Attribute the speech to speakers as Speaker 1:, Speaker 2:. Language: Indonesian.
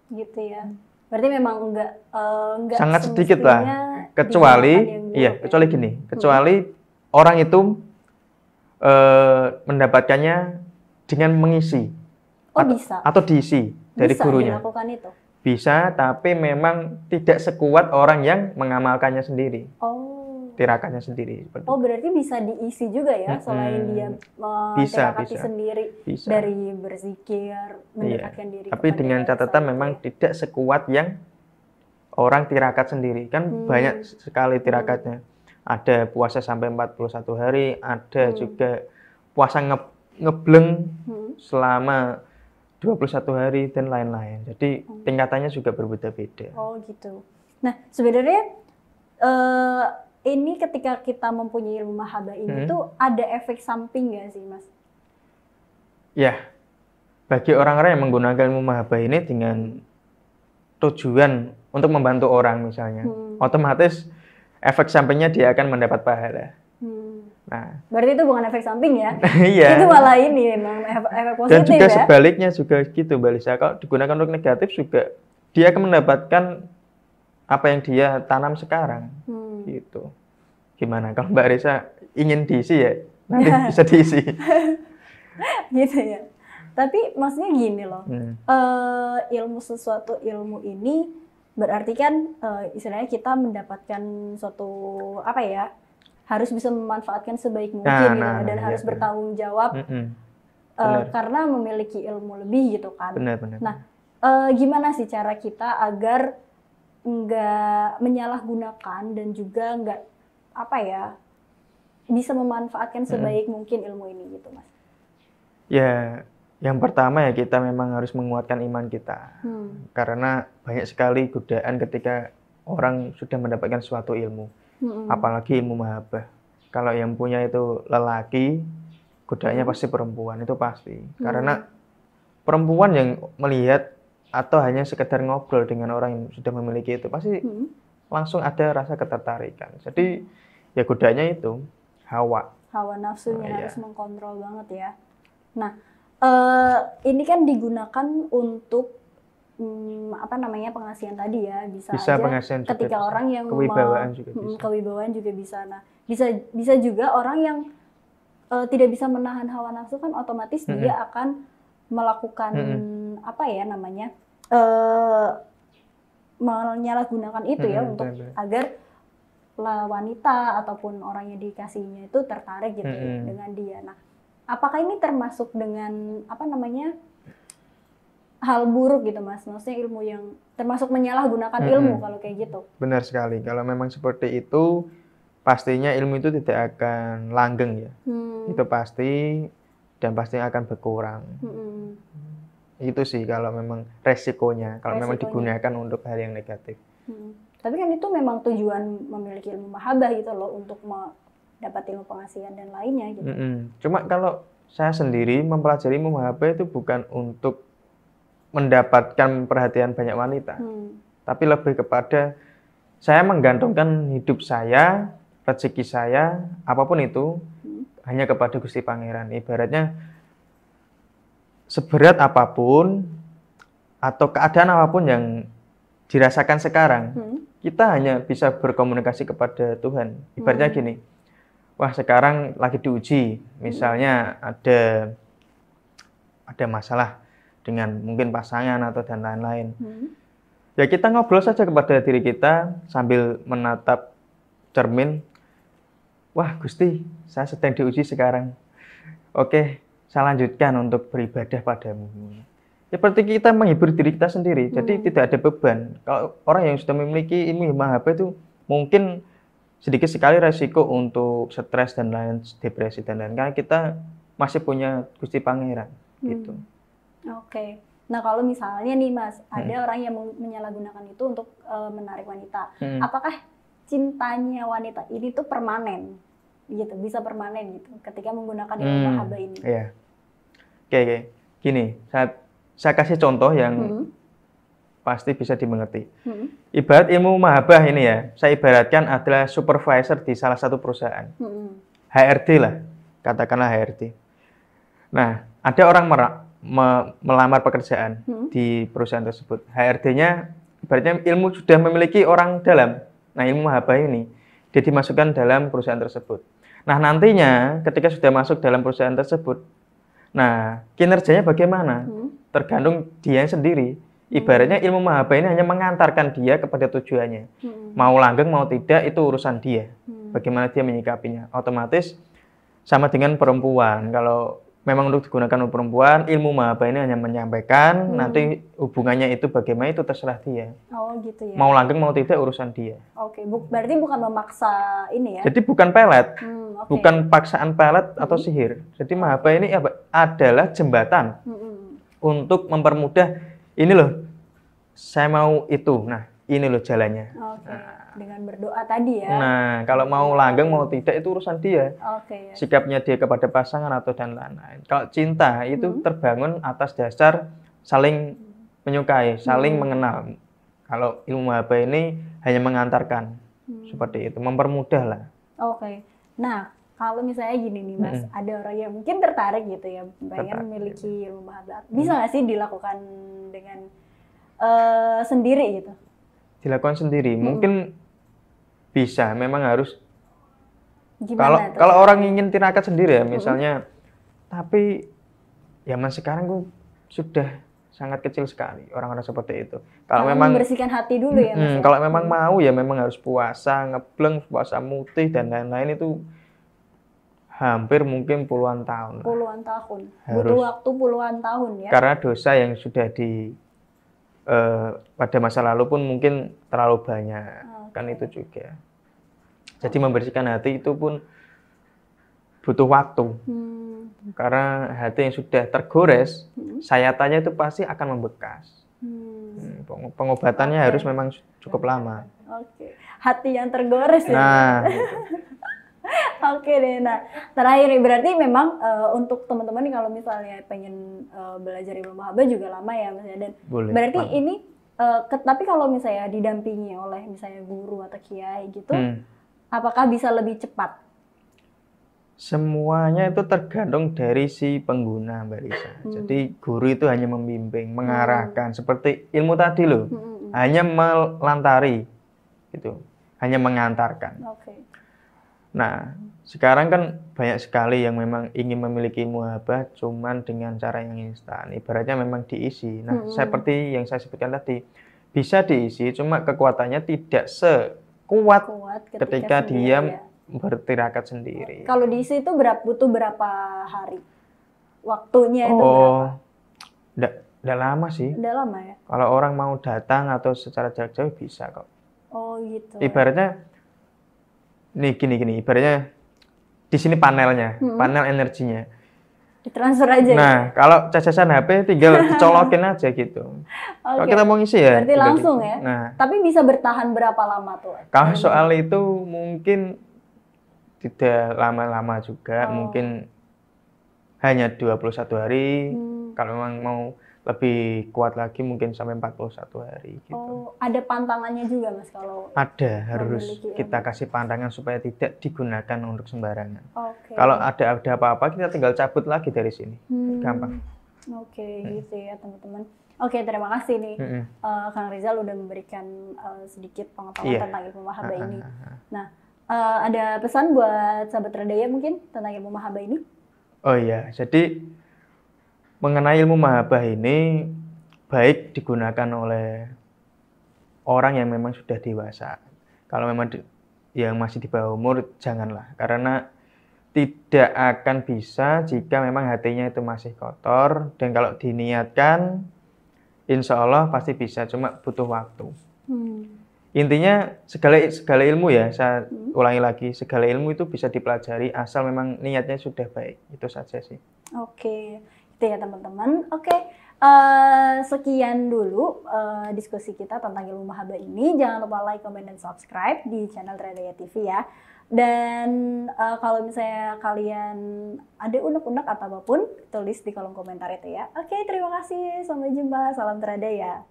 Speaker 1: Gitu ya. Berarti memang enggak
Speaker 2: sangat sedikit lah, kecuali kecuali gini, kecuali orang itu mendapatkannya dengan mengisi
Speaker 1: bisa
Speaker 2: atau diisi dari
Speaker 1: bisa
Speaker 2: gurunya.
Speaker 1: dilakukan itu.
Speaker 2: Bisa, tapi memang tidak sekuat orang yang mengamalkannya sendiri. Tirakannya sendiri.
Speaker 1: Berarti bisa diisi juga ya, selain dia tirakati sendiri dari berzikir, mendekatkan diri.
Speaker 2: Tapi dengan catatan memang tidak sekuat yang orang tirakat sendiri. Kan banyak sekali tirakatnya. Ada puasa sampai 41 hari, ada juga puasa ngebleng selama 21 hari dan lain-lain. Jadi tingkatannya juga berbeda-beda.
Speaker 1: Gitu. Nah, sebenarnya ini ketika kita mempunyai ilmu mahabbah ini tuh ada efek samping nggak sih, Mas?
Speaker 2: Ya, bagi orang-orang yang menggunakan ilmu mahabbah ini dengan tujuan untuk membantu orang misalnya, otomatis efek sampingnya dia akan mendapat pahala. Nah,
Speaker 1: berarti itu bukan efek samping ya?
Speaker 2: Iya.
Speaker 1: Itu malah ini emang efek positif.
Speaker 2: Dan juga sebaliknya juga gitu, Mbak Lisa. Kalau digunakan untuk negatif juga dia akan mendapatkan apa yang dia tanam sekarang. Gitu. Gimana kalau Mbak Risa ingin diisi ya, nanti bisa diisi.
Speaker 1: Gitu ya. Tapi maksudnya gini loh, ilmu ini berarti kan istilahnya kita mendapatkan suatu harus bisa memanfaatkan sebaik mungkin dan harus bertanggung jawab karena memiliki ilmu lebih gitu kan.
Speaker 2: Benar.
Speaker 1: Nah, gimana sih cara kita agar nggak menyalahgunakan dan juga nggak bisa memanfaatkan sebaik mungkin ilmu ini gitu, Mas?
Speaker 2: Ya, yang pertama ya kita memang harus menguatkan iman kita. Karena banyak sekali godaan ketika orang sudah mendapatkan suatu ilmu. Apalagi ilmu mahabbah. Kalau yang punya itu lelaki, godaannya pasti perempuan, itu pasti. Karena perempuan yang melihat atau hanya sekedar ngobrol dengan orang yang sudah memiliki itu, pasti langsung ada rasa ketertarikan. Jadi ya godaannya itu hawa
Speaker 1: nafsunya harus mengkontrol banget ya. Nah, ini kan digunakan untuk pengasihan tadi ya, bisa aja ketika orang yang kewibawaan juga bisa. Nah, bisa juga orang yang tidak bisa menahan hawa nafsu kan otomatis dia akan melakukan menyalahgunakan itu ya untuk agar wanita ataupun orang yang dikasihnya itu tertarik gitu dengan dia. Nah, apakah ini termasuk dengan hal buruk gitu, Mas? Maksudnya ilmu yang termasuk menyalahgunakan ilmu kalau kayak gitu?
Speaker 2: Benar sekali. Kalau memang seperti itu, pastinya ilmu itu tidak akan langgeng ya. Itu pasti, dan pasti akan berkurang. Itu sih kalau memang resikonya, kalau memang digunakan untuk hal yang negatif.
Speaker 1: Tapi kan itu memang tujuan memiliki ilmu mahabbah gitu loh, untuk mendapat ilmu pengasihan dan lainnya gitu.
Speaker 2: Cuma kalau saya sendiri mempelajari ilmu mahabbah itu bukan untuk mendapatkan perhatian banyak wanita, tapi lebih kepada saya menggantungkan hidup saya, rezeki saya, apapun itu hanya kepada Gusti Pangeran. Ibaratnya seberat apapun atau keadaan apapun yang dirasakan sekarang, kita hanya bisa berkomunikasi kepada Tuhan. Ibaratnya gini, wah sekarang lagi diuji, misalnya ada masalah dengan mungkin pasangan atau dan lain-lain. Ya kita ngobrol saja kepada diri kita sambil menatap cermin. Wah Gusti, saya sedang diuji sekarang. Oke, saya lanjutkan untuk beribadah padamu. Ya seperti kita menghibur diri kita sendiri, jadi tidak ada beban. Kalau orang yang sudah memiliki ilmu mahabbah itu mungkin sedikit sekali resiko untuk stres dan lain, depresi dan lain, karena kita masih punya Gusti Pangeran gitu.
Speaker 1: Oke. Nah kalau misalnya nih Mas, ada orang yang menyalahgunakan itu untuk menarik wanita, apakah cintanya wanita ini tuh permanen gitu, bisa permanen gitu ketika menggunakan ilmu mahabbah ini?
Speaker 2: Iya. Oke. Gini, saya kasih contoh yang pasti bisa dimengerti. Ibarat ilmu mahabbah ini ya, saya ibaratkan adalah supervisor di salah satu perusahaan. HRD lah, katakanlah HRD. Nah, ada orang melamar pekerjaan di perusahaan tersebut. HRD-nya ibaratnya ilmu sudah memiliki orang dalam. Nah, ilmu muhasabah ini dia dimasukkan dalam perusahaan tersebut. Nah, nantinya ketika sudah masuk dalam perusahaan tersebut, nah kinerjanya bagaimana? Tergantung dia sendiri. Ibaratnya ilmu muhasabah ini hanya mengantarkan dia kepada tujuannya. Mau langgeng mau tidak itu urusan dia. Bagaimana dia menyikapinya. Otomatis sama dengan perempuan. Kalau memang untuk digunakan untuk perempuan, ilmu muhasabah ini hanya menyampaikan, nanti hubungannya itu bagaimana itu terserah dia.
Speaker 1: Oh gitu ya.
Speaker 2: Mau langgeng mau tidak urusan dia.
Speaker 1: Oke, berarti bukan memaksa ini ya?
Speaker 2: Jadi bukan pelet,
Speaker 1: okay.
Speaker 2: bukan paksaan pelet atau sihir. Jadi muhasabah ini adalah jembatan untuk mempermudah, ini loh, saya mau itu, nah ini loh jalannya.
Speaker 1: Oke. Dengan berdoa tadi ya.
Speaker 2: Nah, kalau mau langgeng mau tidak itu urusan dia.
Speaker 1: Oke. Ya.
Speaker 2: Sikapnya dia kepada pasangan atau dan lain-lain. Kalau cinta itu terbangun atas dasar saling menyukai, saling mengenal. Kalau ilmu muhasabah ini hanya mengantarkan seperti itu, mempermudah lah.
Speaker 1: Oke. Nah, kalau misalnya gini nih Mas, ada orang yang mungkin tertarik gitu ya, pengen memiliki ilmu muhasabah. Bisa nggak sih dilakukan dengan sendiri gitu? Dilakukan
Speaker 2: sendiri, mungkin bisa, memang harus. Kalau orang ingin tirakat sendiri ya, misalnya, tapi zaman sekarang tuh sudah sangat kecil sekali orang-orang seperti itu. Kalau memang
Speaker 1: membersihkan hati dulu ya, Mas.
Speaker 2: Kalau memang mau ya memang harus puasa, ngebleng, puasa mutih dan lain-lain itu hampir mungkin puluhan tahun.
Speaker 1: Puluhan tahun. Butuh waktu puluhan tahun ya.
Speaker 2: Karena dosa yang sudah pada masa lalu pun mungkin terlalu banyak. Kan itu juga. Jadi membersihkan hati itu pun butuh waktu. Karena hati yang sudah tergores, sayatannya itu pasti akan membekas. Pengobatannya harus memang cukup lama.
Speaker 1: Hati yang tergores ya.
Speaker 2: Nah,
Speaker 1: Oke deh. Nah, terakhir nih berarti memang untuk teman-teman nih kalau misalnya pengen belajar ilmu muhasabah juga lama ya Mas ya. Dan
Speaker 2: boleh,
Speaker 1: berarti ini tapi kalau misalnya didampingi oleh misalnya guru atau kiai gitu, apakah bisa lebih cepat?
Speaker 2: Semuanya itu tergantung dari si pengguna, Mbak Lisa. Jadi guru itu hanya membimbing, mengarahkan, seperti ilmu tadi loh, hanya melantari, gitu, hanya mengantarkan. Nah, sekarang kan banyak sekali yang memang ingin memiliki muhasabah cuman dengan cara yang instan. Ibaratnya memang diisi. Nah, seperti yang saya sebutkan tadi, bisa diisi, cuma kekuatannya tidak sekuat ketika dia bertirakat sendiri.
Speaker 1: Kalau diisi itu butuh berapa hari? Waktunya itu berapa?
Speaker 2: Nggak lama sih.
Speaker 1: Nggak lama ya?
Speaker 2: Kalau orang mau datang atau secara jarak jauh bisa kok.
Speaker 1: Oh gitu.
Speaker 2: Ibaratnya nih gini, ibaratnya di sini panelnya, panel energinya.
Speaker 1: Ditransfer aja.
Speaker 2: Nah, ya? Kalau cacasan HP tinggal dicolokin aja gitu. Kalau kita mau ngisi ya.
Speaker 1: Berarti langsung
Speaker 2: gitu.
Speaker 1: Ya.
Speaker 2: Nah,
Speaker 1: tapi bisa bertahan berapa lama tuh?
Speaker 2: Kalau soal itu mungkin tidak lama-lama juga, mungkin hanya 21 hari. Kalau memang mau lebih kuat lagi mungkin sampai 41 hari gitu.
Speaker 1: Oh, ada pantangannya juga Mas kalau
Speaker 2: ada, harus kita kasih pantangan supaya tidak digunakan untuk sembarangan. Kalau ada apa-apa kita tinggal cabut lagi dari sini. Gampang.
Speaker 1: Gitu ya teman-teman. Terima kasih nih Kang Rizal udah memberikan sedikit pengetahuan tentang ilmu muhasabah ini. Nah, ada pesan buat sahabat Radaya mungkin tentang ilmu muhasabah ini?
Speaker 2: Oh iya, jadi mengenai ilmu muhasabah ini baik digunakan oleh orang yang memang sudah dewasa. Kalau memang yang masih di bawah umur, janganlah. Karena tidak akan bisa jika memang hatinya itu masih kotor. Dan kalau diniatkan, insya Allah pasti bisa, cuma butuh waktu. Intinya segala ilmu ya, saya ulangi lagi, segala ilmu itu bisa dipelajari asal memang niatnya sudah baik. Itu saja sih.
Speaker 1: Itu ya teman-teman. Sekian dulu diskusi kita tentang ilmu muhasabah ini. Jangan lupa like, comment, dan subscribe di channel Radaya TV ya. Dan kalau misalnya kalian ada unek-unek atau apapun, tulis di kolom komentar itu ya. Terima kasih. Sampai jumpa. Salam Radaya.